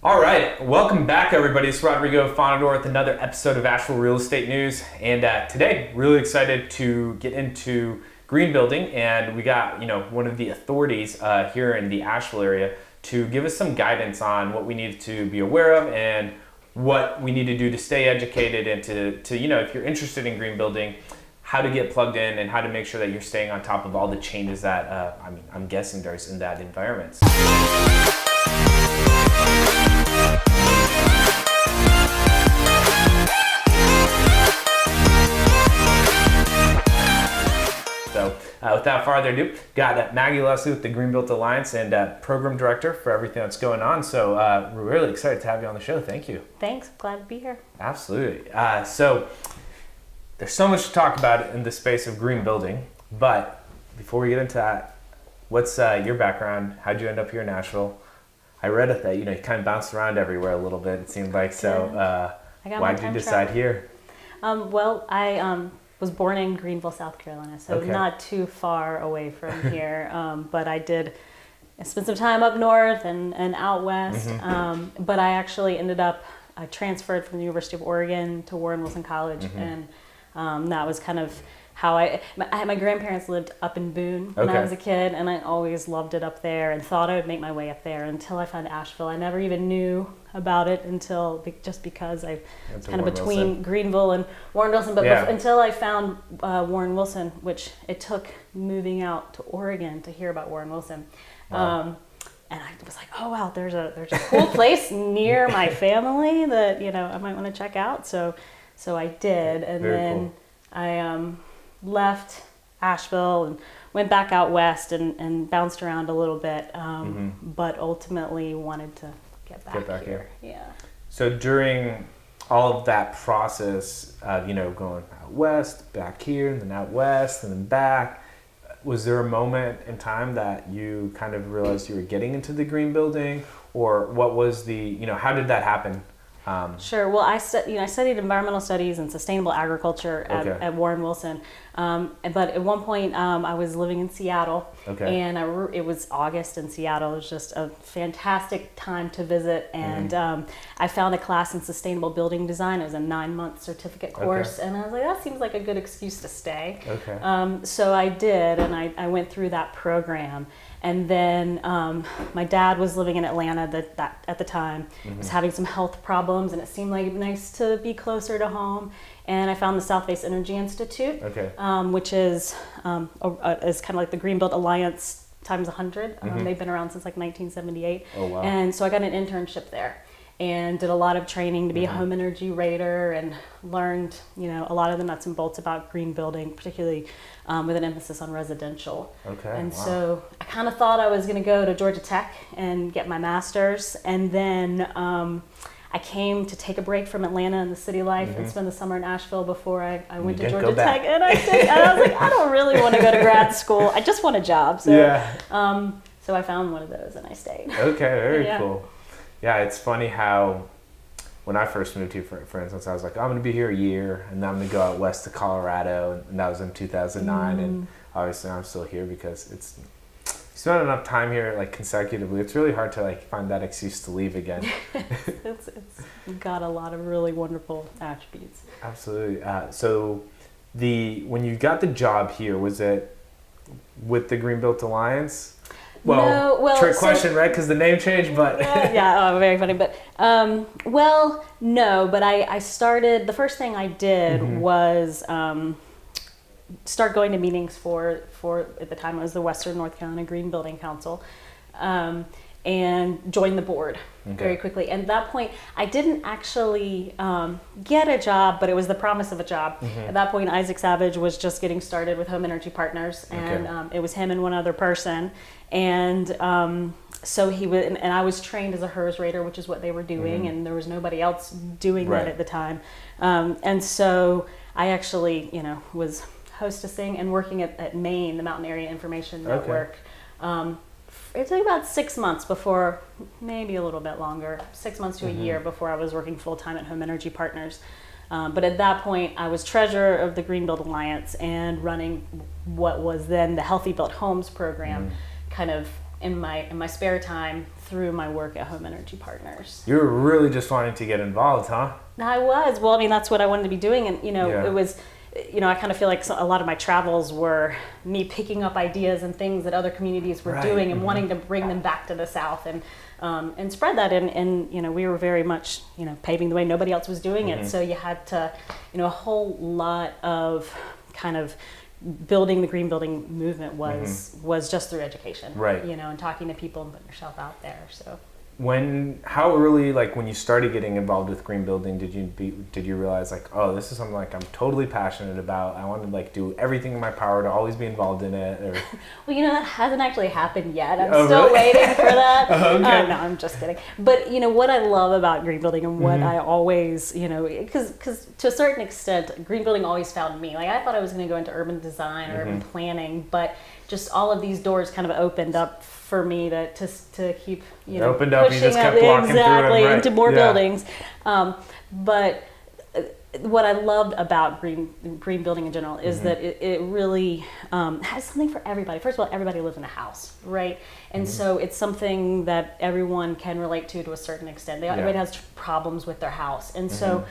All right, welcome back, everybody. It's Rodrigo Fonador with another episode of Asheville Real Estate News, and today, really excited to get into green building, and we got one of the authorities here in the Asheville area to give us some guidance on what we need to be aware of and what we need to do to stay educated and to if you're interested in green building, how to get plugged in and how to make sure that you're staying on top of all the changes that I'm guessing there's in that environment. So without further ado, got Maggie Leslie with the Greenbuilt Alliance and Program Director for everything that's going on. So we're really excited to have you on the show. Thank you. Thanks. Glad to be here. Absolutely. So there's so much to talk about in the space of green building. But before we get into that, what's your background? How'd you end up here in Nashville? I read it that you kind of bounced around everywhere a little bit, it seemed like. So why'd you decide here? Well, I was born in Greenville, South Carolina, so not too far away from here. But I did spend some time up north and out west. Mm-hmm. But I actually I transferred from the University of Oregon to Warren Wilson College, mm-hmm. and that was kind of how my grandparents lived up in Boone when I was a kid, and I always loved it up there and thought I would make my way up there until I found Asheville. I never even knew about it just because I was kind of between Wilson. Greenville and Warren Wilson, but until I found Warren Wilson, which it took moving out to Oregon to hear about Warren Wilson. Wow. And I was like, oh wow, there's a cool place near my family that I might want to check out. So I did, and Very then cool. I left Asheville and went back out west and bounced around a little bit, but ultimately wanted to get back here. Yeah. So during all of that process of going out west, back here, and then out west, and then back, was there a moment in time that you kind of realized you were getting into the green building, or what was how did that happen? Sure. Well, I studied environmental studies and sustainable agriculture at Warren Wilson. But at one point, I was living in Seattle, and it was August in Seattle. It was just a fantastic time to visit, and I found a class in sustainable building design. It was a 9-month certificate course, and I was like, that seems like a good excuse to stay. So I did, and I went through that program. And then my dad was living in Atlanta at the time, was having some health problems, and it seemed like nice to be closer to home. And I found the South-Based Energy Institute, which is kind of like the Greenbuilt Alliance times 100. They've been around since like 1978. Oh, wow. And so I got an internship there and did a lot of training to be a home energy rater, and learned a lot of the nuts and bolts about green building, particularly with an emphasis on residential. So I kind of thought I was going to go to Georgia Tech and get my master's, and then I came to take a break from Atlanta and the city life and spend the summer in Asheville before I went to Georgia Tech, and I was like, I don't really want to go to grad school. I just want a job. So so I found one of those and I stayed. Very cool. Yeah, it's funny how when I first moved here, for instance, I was like, I'm going to be here a year, and then I'm going to go out west to Colorado, and that was in 2009, and obviously I'm still here because you spend enough time here like consecutively. It's really hard to like find that excuse to leave again. it's got a lot of really wonderful attributes. Absolutely. So when you got the job here, was it with the Greenbuilt Alliance? Trick question, right? Because the name changed, but very funny. But no. But I started. The first thing I did was start going to meetings for at the time it was the Western North Carolina Green Building Council, and joined the board very quickly. And at that point, I didn't actually get a job, but it was the promise of a job. At that point, Isaac Savage was just getting started with Home Energy Partners, and it was him and one other person. And so he was, and I was trained as a HERS rater, which is what they were doing, and there was nobody else doing that at the time. And so I actually, was hostessing and working at Maine, the Mountain Area Information Network. It took about 6 months before, maybe a little bit longer, 6 months to a year before I was working full time at Home Energy Partners. But at that point, I was treasurer of the Greenbuilt Alliance and running what was then the Healthy Built Homes program, kind of in my spare time through my work at Home Energy Partners. You were really just wanting to get involved, huh? I was. Well, I mean, that's what I wanted to be doing. And, it was, I kind of feel like a lot of my travels were me picking up ideas and things that other communities were doing and wanting to bring them back to the South and spread that. And we were very much, paving the way. Nobody else was doing it. So you had to, a whole lot of kind of building the green building movement was just through education, right? And talking to people and putting yourself out there. So how early, like when you started getting involved with green building, did you realize like, oh, this is something like I'm totally passionate about, I want to like do everything in my power to always be involved in it? Or well, that hasn't actually happened yet. I'm still waiting for that. Okay. No, I'm just kidding. But what I love about green building and what I always, because to a certain extent, green building always found me. Like I thought I was going to go into urban design or urban planning, but just all of these doors kind of opened up for me to keep opened up, you just kept walking through them, into more buildings. But what I loved about green building in general is that it really has something for everybody. First of all, everybody lives in a house, right? And so it's something that everyone can relate to a certain extent. Everybody has problems with their house, and so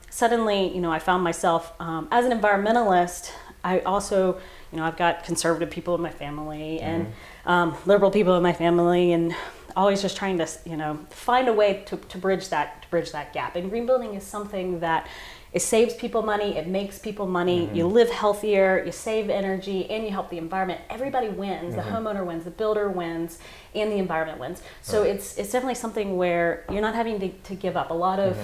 suddenly, I found myself as an environmentalist. I also, I've got conservative people in my family and liberal people in my family, and always just trying to, find a way to bridge that gap. And green building is something that it saves people money, it makes people money, you live healthier, you save energy, and you help the environment. Everybody wins. The homeowner wins, the builder wins, and the environment wins. So it's definitely something where you're not having to give up. A lot of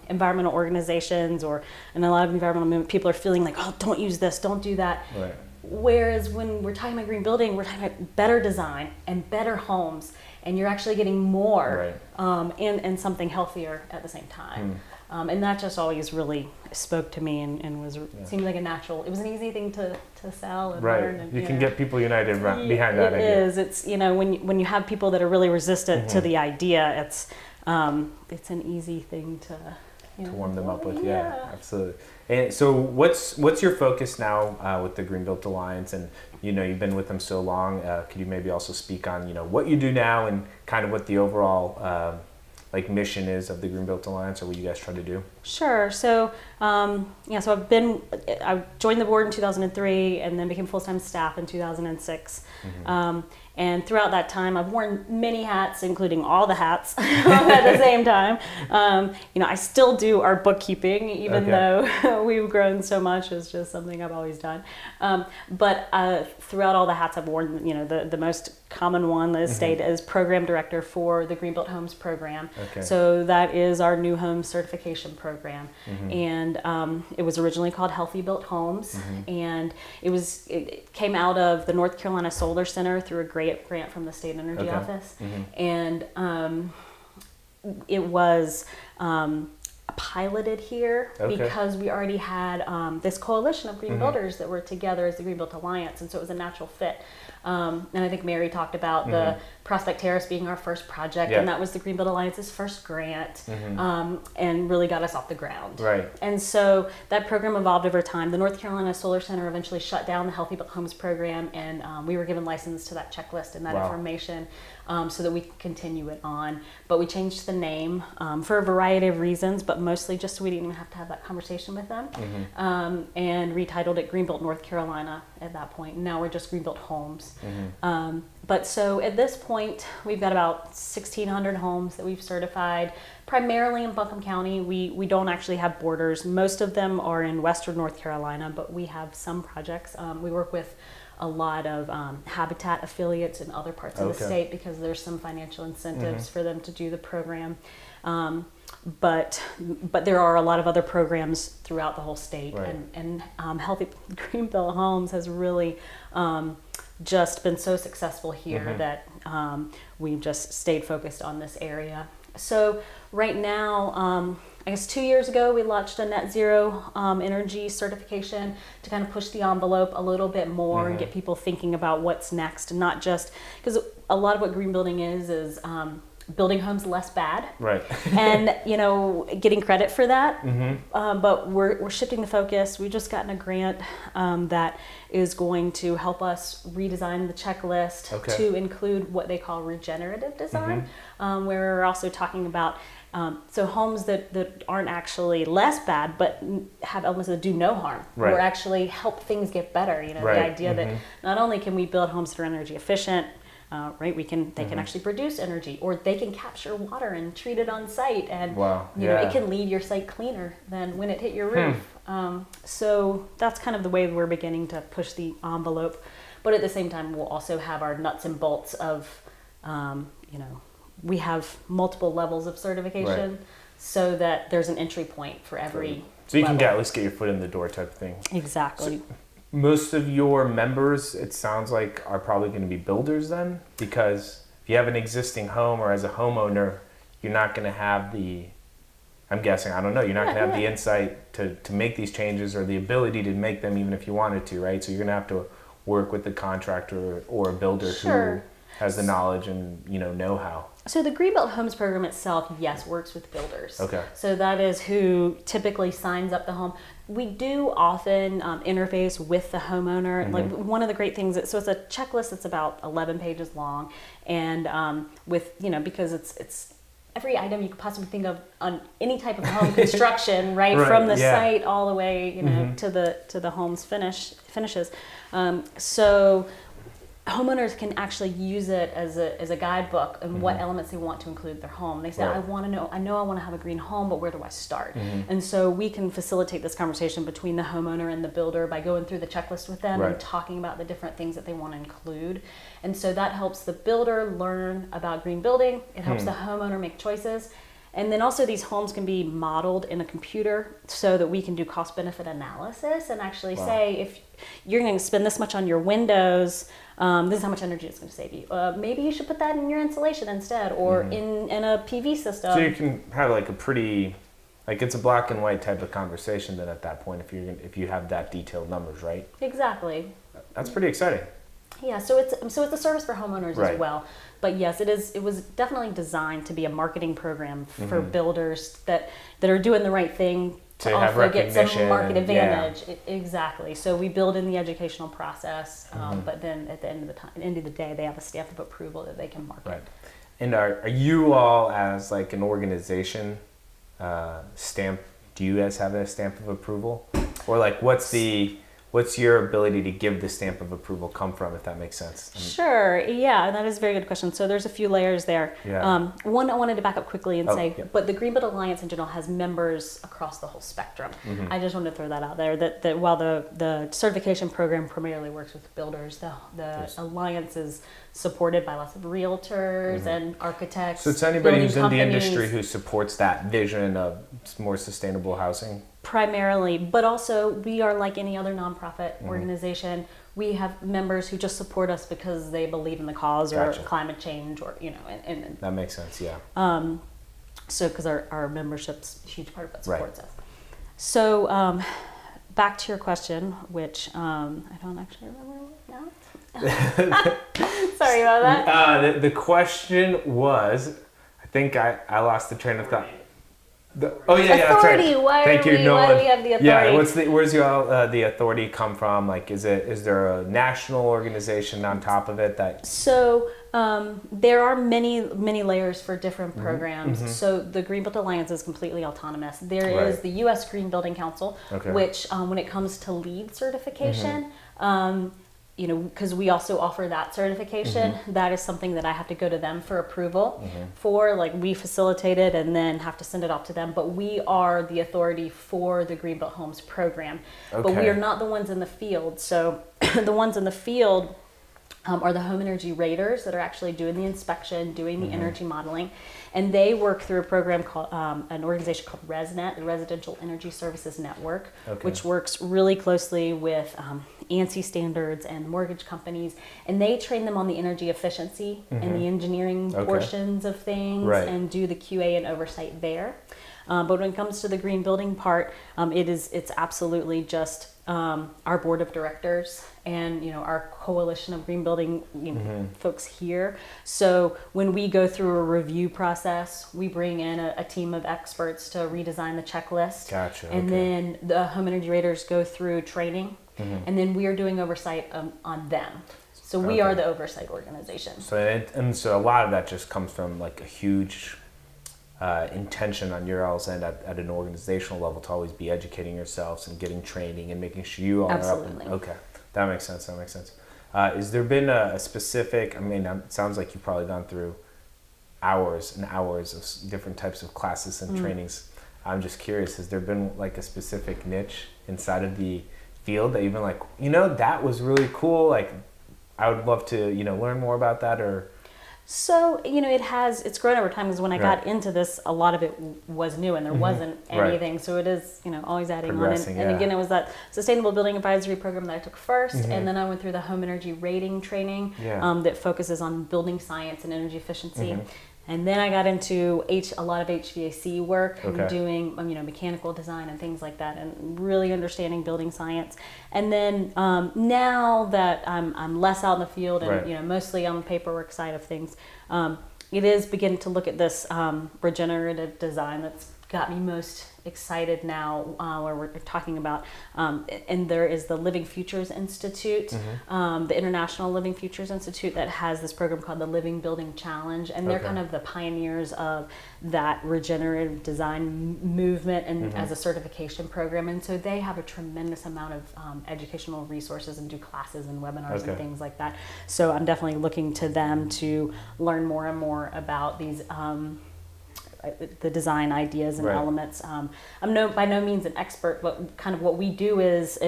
environmental organizations and a lot of environmental movement people are feeling like, oh, don't use this, don't do that. Right. Whereas when we're talking about green building, we're talking about better design and better homes, and you're actually getting more and something healthier at the same time. And that just always really spoke to me and seemed like a natural. It was an easy thing to sell and learn. And, you can get people united behind that idea. It is. It's when you have people that are really resistant to the idea, it's an easy thing to warm them up with. Yeah, absolutely. And so what's your focus now with the Greenbuilt Alliance? And you've been with them so long. Could you maybe also speak on what you do now and kind of what the overall mission is of the Greenbuilt Alliance, or what you guys try to do? Sure. So so I joined the board in 2003 and then became full-time staff in 2006. And throughout that time, I've worn many hats, including all the hats at the same time. I still do our bookkeeping, even though we've grown so much. It's just something I've always done. But throughout all the hats I've worn, the most common one that has stayed as program director for the Greenbuilt Homes program. So that is our new home certification program. And it was originally called Healthy Built Homes. And it came out of the North Carolina Solar Center through a grant from the State Energy Office. And it was piloted here because we already had this coalition of green builders that were together as the Greenbuilt Alliance, and so it was a natural fit. And I think Mary talked about the Prospect Terrace being our first project, and that was the Greenbuilt Alliance's first grant, and really got us off the ground. Right. And so that program evolved over time. The North Carolina Solar Center eventually shut down the Healthy Built Homes program, and we were given license to that checklist and that information so that we could continue it on. But we changed the name for a variety of reasons, but mostly just so we didn't even have to have that conversation with them, and retitled it Greenbuilt North Carolina at that point. Now we're just Greenbuilt Homes. But so at this point, we've got about 1,600 homes that we've certified, primarily in Buncombe County. We don't actually have borders. Most of them are in Western North Carolina, but we have some projects. We work with a lot of Habitat affiliates in other parts of the state because there's some financial incentives for them to do the program. But there are a lot of other programs throughout the whole state, and Healthy Greenbuilt Homes has really just been so successful here that we've just stayed focused on this area. So right now, I guess 2 years ago, we launched a net zero energy certification to kind of push the envelope a little bit more and get people thinking about what's next, and not just because a lot of what green building is building homes less bad. Right. And, getting credit for that. But we're shifting the focus. We've just gotten a grant that is going to help us redesign the checklist to include what they call regenerative design, where we're also talking about so homes that aren't actually less bad, but have elements that do no harm, or actually help things get better. The idea that not only can we build homes that are energy efficient, they can actually produce energy, or they can capture water and treat it on site, and it can leave your site cleaner than when it hit your roof. So that's kind of the way we're beginning to push the envelope, but at the same time we'll also have our nuts and bolts of we have multiple levels of certification, so that there's an entry point for every so you can at least get your foot in the door type of thing. Exactly. So most of your members, it sounds like, are probably going to be builders then, because if you have an existing home, or as a homeowner, you're not going to have I'm guessing, I don't know, you're not going to have the insight to make these changes, or the ability to make them even if you wanted to, right? So you're going to have to work with the contractor or a builder who has the knowledge and know-how. So the Greenbelt Homes program itself, yes, works with builders. Okay. So that is who typically signs up the home. We do often interface with the homeowner. Like one of the great things, so it's a checklist that's about 11 pages long, and with because it's every item you could possibly think of on any type of home construction, right? From the site all the way to the home's finishes. So homeowners can actually use it as a guidebook and what elements they want to include in their home. They say, I know I want to have a green home, but where do I start? And so we can facilitate this conversation between the homeowner and the builder by going through the checklist with them and talking about the different things that they want to include. And so that helps the builder learn about green building. It helps the homeowner make choices. And then also these homes can be modeled in a computer so that we can do cost benefit analysis and actually say, if you're going to spend this much on your windows, this is how much energy it's going to save you. Maybe you should put that in your insulation instead, or in a PV system. So you can have like a pretty, it's a black and white type of conversation then at that point, if you have that detailed numbers, right? Exactly. That's pretty exciting. Yeah, so it's a service for homeowners as well. But yes, it was definitely designed to be a marketing program for builders that are doing the right thing to also get some market advantage. Exactly. So we build in the educational process, but then at the end of the day, they have a stamp of approval that they can market. Right. And are you all, as like an organization, stamp? Do you guys have a stamp of approval, or like what's your ability to give the stamp of approval come from, if that makes sense? Sure. Yeah, that is a very good question. So there's a few layers there. Yeah. One, I wanted to back up quickly and say, but the Greenbelt Alliance in general has members across the whole spectrum. I just wanted to throw that out there, that while the certification program primarily works with builders, the Alliance is supported by lots of realtors and architects. So it's anybody who's in the industry who supports that vision of more sustainable housing? Primarily, but also we are like any other nonprofit organization. We have members who just support us because they believe in the cause or climate change, or and that makes sense. Yeah. So because our membership's a huge part of what supports us. So back to your question, which I don't actually remember now. Sorry about that. The question was, I think I lost the train of thought. Authority. That's right. Why do we have the authority? Yeah, where's the authority come from? Like, is there a national organization on top of it that? So there are many layers for different programs. So the Greenbelt Alliance is completely autonomous. There is the U.S. Green Building Council, which when it comes to LEED certification. Because we also offer that certification, that is something that I have to go to them for approval for. Like, we facilitate it and then have to send it off to them. But we are the authority for the Greenbelt Homes program. But we are not the ones in the field. So the ones in the field are the home energy raters that are actually doing the inspection, doing the energy modeling. And they work through a program called, an organization called ResNet, the Residential Energy Services Network, which works really closely with ANSI standards and mortgage companies. And they train them on the energy efficiency and the engineering portions of things and do the QA and oversight there. But when it comes to the green building part, it's absolutely just our board of directors and our coalition of green building folks here. So when we go through a review process, we bring in a team of experts to redesign the checklist. Gotcha. And then the home energy raters go through training, and then we are doing oversight on them. So we are the oversight organization. So a lot of that just comes from like a huge intention on your all's end at an organizational level to always be educating yourselves and getting training and making sure you all are up. Okay, that makes sense. Has there been a specific, it sounds like you've probably gone through hours and hours of different types of classes and trainings. I'm just curious, has there been like a specific niche inside of the field that you've been like, that was really cool, like I would love to, learn more about that? Or so, it's grown over time, because when I got into this, a lot of it was new and there wasn't anything. So it is, always adding on. And again, it was that Sustainable Building Advisory program that I took first. And then I went through the home energy rating training that focuses on building science and energy efficiency. And then I got into a lot of HVAC work and doing, mechanical design and things like that, and really understanding building science. And then now that I'm less out in the field and mostly on the paperwork side of things, it is beginning to look at this regenerative design that's got me most excited now, where we're talking about, and there is the Living Futures Institute, the International Living Futures Institute, that has this program called the Living Building Challenge, and they're kind of the pioneers of that regenerative design movement and as a certification program. And so they have a tremendous amount of educational resources and do classes and webinars and things like that. So I'm definitely looking to them to learn more and more about these the design ideas and elements. I'm by no means an expert, but kind of what we do is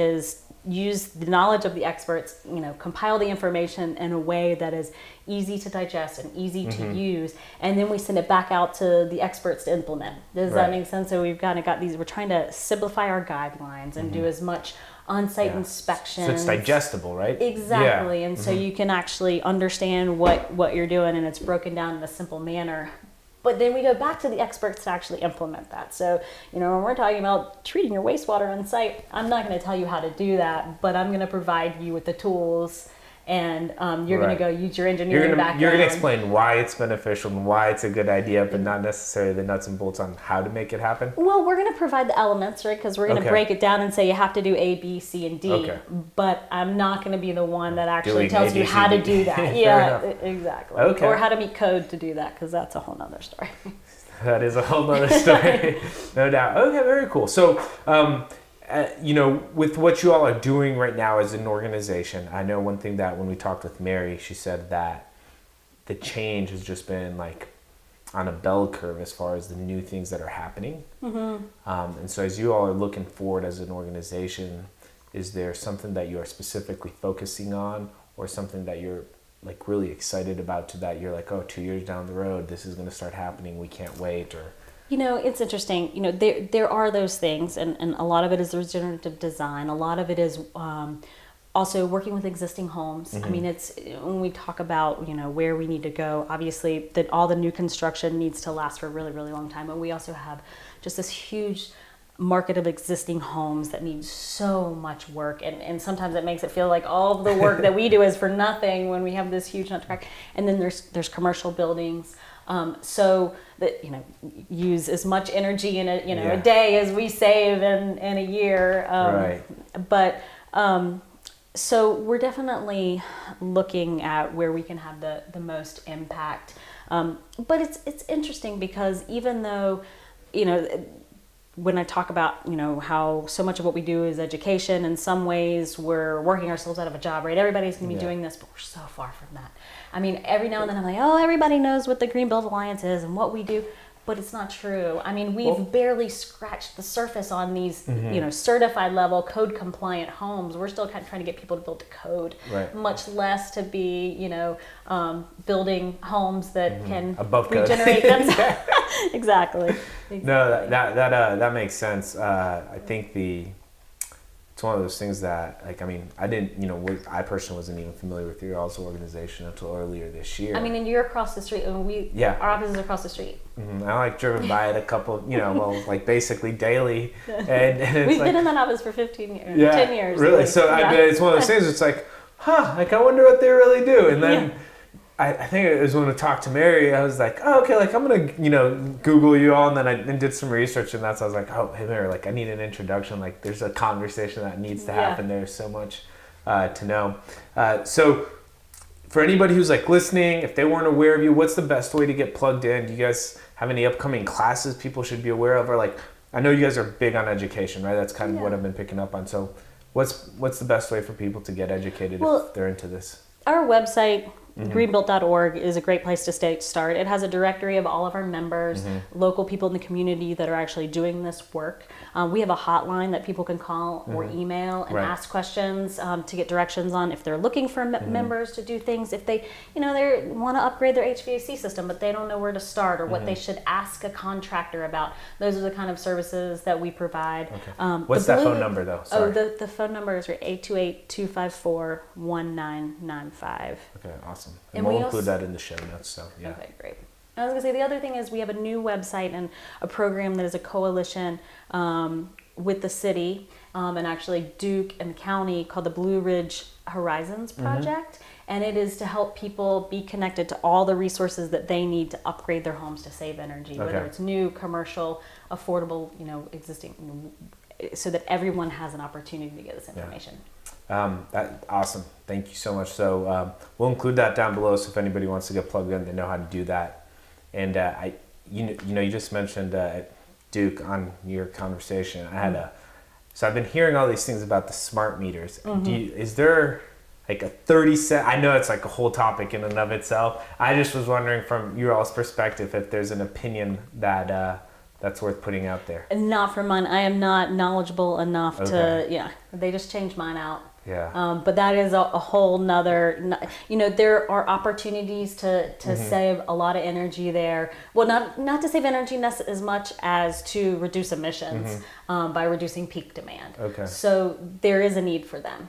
use the knowledge of the experts, compile the information in a way that is easy to digest and easy to use, and then we send it back out to the experts to implement. Does that make sense? So we've kind of got these, we're trying to simplify our guidelines and do as much on-site inspections. So it's digestible, right? Exactly. And so you can actually understand what you're doing, and it's broken down in a simple manner. But then we go back to the experts to actually implement that. So, when we're talking about treating your wastewater on site, I'm not going to tell you how to do that, but I'm going to provide you with the tools, and you're going to go use your engineering background. You're going to explain why it's beneficial and why it's a good idea, but not necessarily the nuts and bolts on how to make it happen? Well, we're going to provide the elements, right? Because we're going to break it down and say you have to do A, B, C, and D. But I'm not going to be the one that actually tells you how to do that. Yeah, exactly. Or how to meet code to do that, because that's a whole nother story. That is a whole nother story, no doubt. Okay, very cool. So, with what you all are doing right now as an organization, I know one thing that when we talked with Mary, she said that the change has just been like on a bell curve as far as the new things that are happening. And so as you all are looking forward as an organization, is there something that you are specifically focusing on, or something that you're like really excited about, to that you're like, 2 years down the road, this is going to start happening, we can't wait? Or it's interesting. There are those things, and a lot of it is regenerative design. A lot of it is also working with existing homes. I mean, it's when we talk about where we need to go. Obviously, that all the new construction needs to last for a really, really long time, but we also have just this huge market of existing homes that need so much work, and sometimes it makes it feel like all of the work that we do is for nothing when we have this huge nut to crack. And then there's commercial buildings. So that use as much energy in a day as we save in a year. But so we're definitely looking at where we can have the most impact. But it's interesting, because even though when I talk about how so much of what we do is education, in some ways we're working ourselves out of a job, right? Everybody's going to be doing this, but we're so far from that. I mean, every now and then I'm like, everybody knows what the Green Build Alliance is and what we do. But it's not true. I mean, we've barely scratched the surface on these, certified level, code compliant homes. We're still kind of trying to get people to build to code, much less to be, building homes that can regenerate themselves. Exactly. No, that makes sense. I think it's one of those things that, like, I mean, I didn't, I personally wasn't even familiar with your all's organization until earlier this year. I mean, and you're across the street, and our office is across the street. I driven by it a couple, basically daily. And we've been in that office for 15 years, 10 years. Really? So it's one of those things, it's like, I wonder what they really do. And then I think it was when I talked to Mary, I was like, oh, okay, I'm going to, Google you all. And then I did some research, and I was like, oh, hey, Mary, I need an introduction. There's a conversation that needs to happen. There's so much to know. So for anybody who's listening, if they weren't aware of you, what's the best way to get plugged in? Do you guys have any upcoming classes people should be aware of? Or I know you guys are big on education, right? That's kind of what I've been picking up on. So what's the best way for people to get educated if they're into this? Our website, greenbuilt.org, is a great place to start. It has a directory of all of our members, local people in the community that are actually doing this work. We have a hotline that people can call or email and ask questions to get directions on if they're looking for members to do things. If they, they want to upgrade their HVAC system, but they don't know where to start or what they should ask a contractor about. Those are the kind of services that we provide. Okay. What's that phone number, though? Sorry. The phone number is 828-254-1995. Okay, awesome. And we'll include that in the show notes. So Okay, great. I was going to say, the other thing is we have a new website and a program that is a coalition with the city and actually Duke and the county called the Blue Ridge Horizons Project. And it is to help people be connected to all the resources that they need to upgrade their homes to save energy, whether it's new, commercial, affordable, existing, so that everyone has an opportunity to get this information. Awesome. Thank you so much. So we'll include that down below. So if anybody wants to get plugged in, they know how to do that. And you just mentioned Duke on your conversation. So I've been hearing all these things about the smart meters. Is there a 30-cent? I know it's a whole topic in and of itself. I just was wondering from your all's perspective if there's an opinion that's worth putting out there. Not for mine. I am not knowledgeable enough to. They just changed mine out. Yeah. But that is a whole nother, there are opportunities to save a lot of energy there. Well, not to save energy as much as to reduce emissions by reducing peak demand. Okay. So there is a need for them.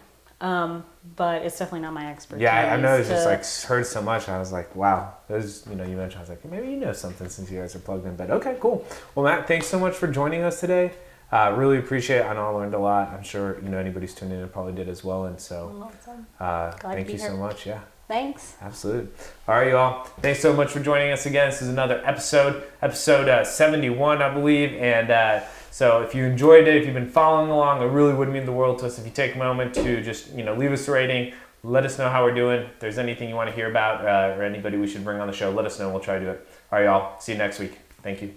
But it's definitely not my expertise. Yeah, I know. It's just heard so much. I was like, wow. Those, you mentioned. I was like, maybe you know something since you guys are plugged in. But okay, cool. Well, Matt, thanks so much for joining us today. Really appreciate it. I know I learned a lot. I'm sure anybody who's tuned in probably did as well. And so, thank you so much. Yeah. Thanks. Absolutely. All right, you all. Thanks so much for joining us again. This is another episode 71, I believe. And so if you enjoyed it, if you've been following along, it really would mean the world to us if you take a moment to just leave us a rating. Let us know how we're doing. If there's anything you want to hear about or anybody we should bring on the show, let us know. We'll try to do it. All right, y'all. See you next week. Thank you.